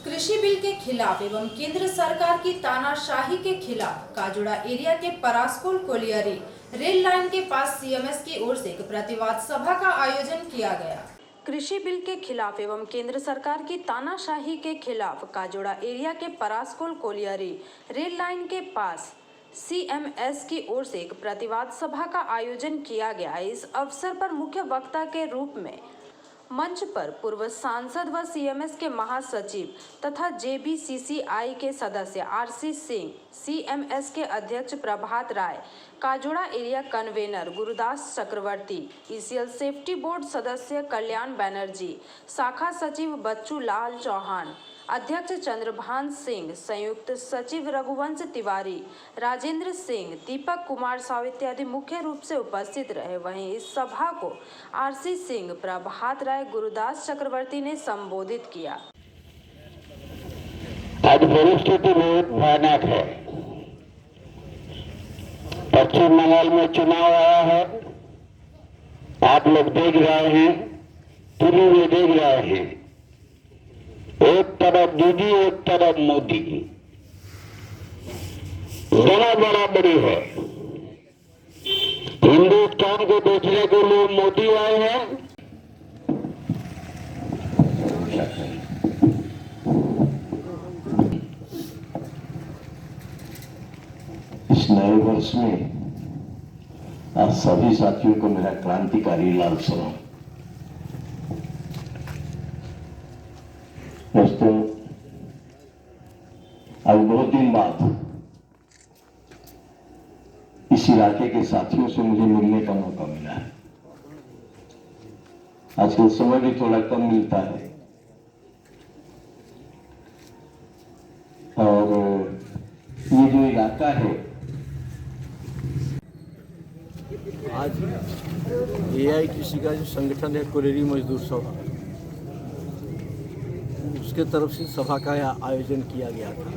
कृषि बिल के खिलाफ एवं केंद्र सरकार की तानाशाही के खिलाफ काजोड़ा एरिया के परासकोल कोलियरी रेल लाइन के पास सीएमएस की ओर से एक प्रतिवाद सभा का आयोजन किया गया। कृषि बिल के खिलाफ एवं केंद्र सरकार की तानाशाही के खिलाफ काजोड़ा एरिया के परासकोल कोलियरी रेल लाइन के पास सीएमएस की ओर से एक प्रतिवाद सभा का आयोजन किया गया। इस अवसर पर मुख्य वक्ता के रूप में मंच पर पूर्व सांसद व सीएमएस के महासचिव तथा जेबीसीसीआई के सदस्य आरसी सिंह, सीएमएस के अध्यक्ष प्रभात राय, काजोड़ा एरिया कन्वेनर गुरुदास चक्रवर्ती, ईसीएल सेफ्टी बोर्ड सदस्य कल्याण बैनर्जी, शाखा सचिव बच्चू लाल चौहान, अध्यक्ष चंद्रभान सिंह, संयुक्त सचिव रघुवंश तिवारी, राजेंद्र सिंह, दीपक कुमार साव इत्यादि मुख्य रूप से उपस्थित रहे। वहीं इस सभा को आरसी सिंह, प्रभात राय, गुरुदास चक्रवर्ती ने संबोधित किया। आज परिस्थिति बहुत भयानक है। पश्चिम बंगाल में चुनाव आया है, आप लोग देख रहे हैं, टीवी में देख रहे हैं। एक तरफ दीदी, एक तरफ मोदी, बड़ा बराबरी है। हिंदुस्तान को बेचने के लिए मोदी आए हैं, इस नए वर्ष में आज सभी साथियों को मेरा क्रांतिकारी लाल सलाम। दोस्तों, आज बहुत दिन बाद इस इलाके के साथियों से मुझे मिलने का मौका मिला है। आजकल समय भी थोड़ा कम मिलता है और ये जो इलाका है, आज एआईटीसी का जो संगठन है कोलेरी मजदूर सभा, उसके तरफ से सभा का आयोजन किया गया था,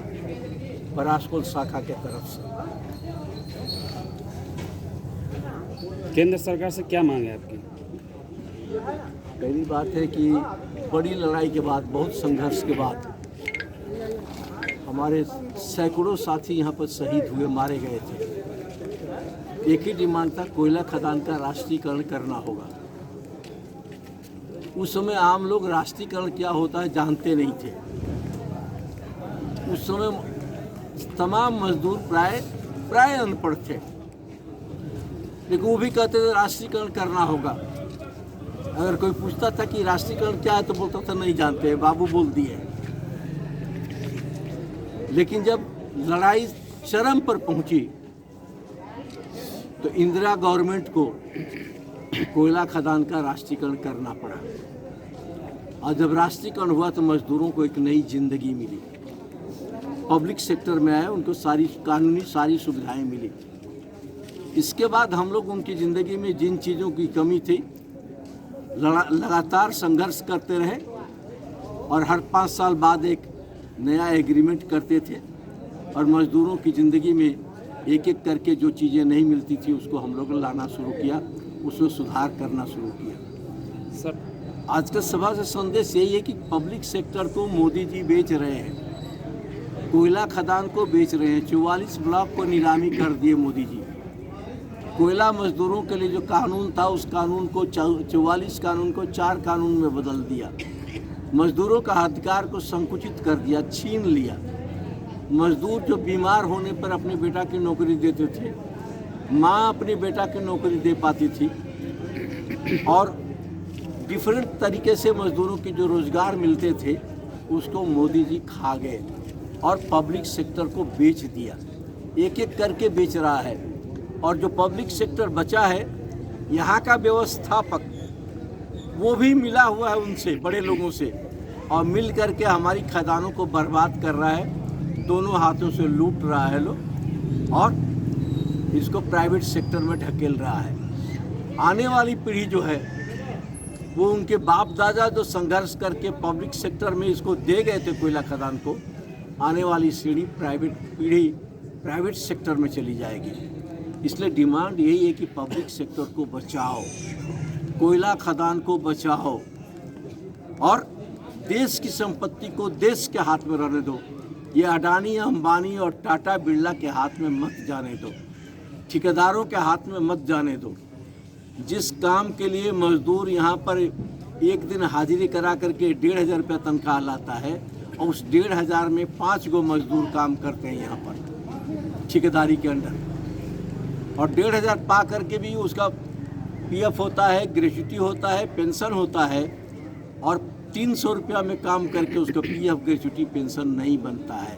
परासकोल शाखा के तरफ से। केंद्र सरकार से क्या मांग है आपकी? पहली बात है कि बड़ी लड़ाई के बाद, बहुत संघर्ष के बाद हमारे सैकड़ों साथी यहाँ पर शहीद हुए, मारे गए थे। एक ही डिमांड था, कोयला खदान का राष्ट्रीयकरण करना होगा। उस समय आम लोग राष्ट्रीयकरण क्या होता है जानते नहीं थे। उस समय तमाम मजदूर प्राय अनपढ़ थे, लेकिन वो भी कहते थे राष्ट्रीयकरण करना होगा। अगर कोई पूछता था कि राष्ट्रीयकरण क्या है तो बोलता था नहीं जानते, बाबू बोल दिए। लेकिन जब लड़ाई चरम पर पहुंची तो इंदिरा गवर्नमेंट को कोयला खदान का राष्ट्रीयकरण करना पड़ा। और जब राष्ट्रीयकरण हुआ तो मजदूरों को एक नई जिंदगी मिली, पब्लिक सेक्टर में आए, उनको कानूनी सारी सुविधाएं मिली। इसके बाद हम लोग उनकी ज़िंदगी में जिन चीज़ों की कमी थी, लगातार संघर्ष करते रहे और हर 5 साल बाद एक नया एग्रीमेंट करते थे और मजदूरों की ज़िंदगी में एक एक करके जो चीज़ें नहीं मिलती थी उसको हम लोग लाना शुरू किया, उसमें सुधार करना शुरू किया। सर, आज का सभा से संदेश यही है कि पब्लिक सेक्टर को मोदी जी बेच रहे हैं, कोयला खदान को बेच रहे हैं। 44 ब्लॉक को नीलामी कर दिए मोदी जी। कोयला मजदूरों के लिए जो कानून था, उस कानून को 44 कानून को 4 कानून में बदल दिया। मजदूरों का अधिकार को संकुचित कर दिया, छीन लिया। मजदूर जो बीमार होने पर अपने बेटा की नौकरी देते थे, माँ अपने बेटा की नौकरी दे पाती थी, और डिफरेंट तरीके से मजदूरों की जो रोज़गार मिलते थे उसको मोदी जी खा गए और पब्लिक सेक्टर को बेच दिया। एक एक करके बेच रहा है। और जो पब्लिक सेक्टर बचा है, यहाँ का व्यवस्थापक वो भी मिला हुआ है उनसे, बड़े लोगों से, और मिल करके हमारी खदानों को बर्बाद कर रहा है। दोनों हाथों से लूट रहा है लोग और इसको प्राइवेट सेक्टर में ढकेल रहा है। आने वाली पीढ़ी जो है वो उनके बाप दादा जो संघर्ष करके पब्लिक सेक्टर में इसको दे गए थे कोयला खदान को, आने वाली पीढ़ी प्राइवेट सेक्टर में चली जाएगी। इसलिए डिमांड यही है कि पब्लिक सेक्टर को बचाओ, कोयला खदान को बचाओ और देश की संपत्ति को देश के हाथ में रहने दो। ये अडानी, अंबानी और टाटा बिरला के हाथ में मत जाने दो, ठेकेदारों के हाथ में मत जाने दो। जिस काम के लिए मजदूर यहाँ पर एक दिन हाजिरी करा करके 1,500 रुपया तनख्वाह लाता है और उस 1,500 में 5 गो मजदूर काम करते हैं यहाँ पर ठेकेदारी के अंडर, और 1,500 पा करके भी उसका पीएफ होता है, ग्रेच्युटी होता है, पेंशन होता है, और 300 रुपया में काम करके उसका पीएफ, ग्रेच्युटी, पेंशन नहीं बनता है।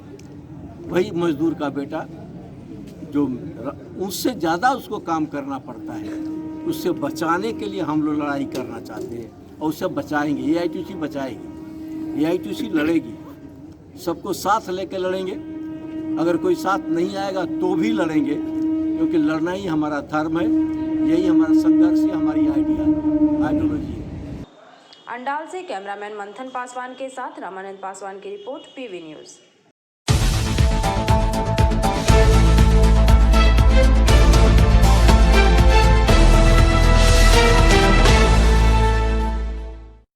वही मजदूर का बेटा जो उससे ज़्यादा उसको काम करना पड़ता है, उससे बचाने के लिए हम लोग लड़ाई करना चाहते हैं और उससे बचाएंगे। AITUC बचाएगी, AITUC लड़ेगी, सबको साथ लेकर लड़ेंगे। अगर कोई साथ नहीं आएगा तो भी लड़ेंगे, क्योंकि लड़ना ही हमारा धर्म है, यही हमारा संघर्ष है, हमारी आइडियोलॉजी है। अंडाल से कैमरामैन मंथन पासवान के साथ रामानंद पासवान की रिपोर्ट, PV न्यूज़।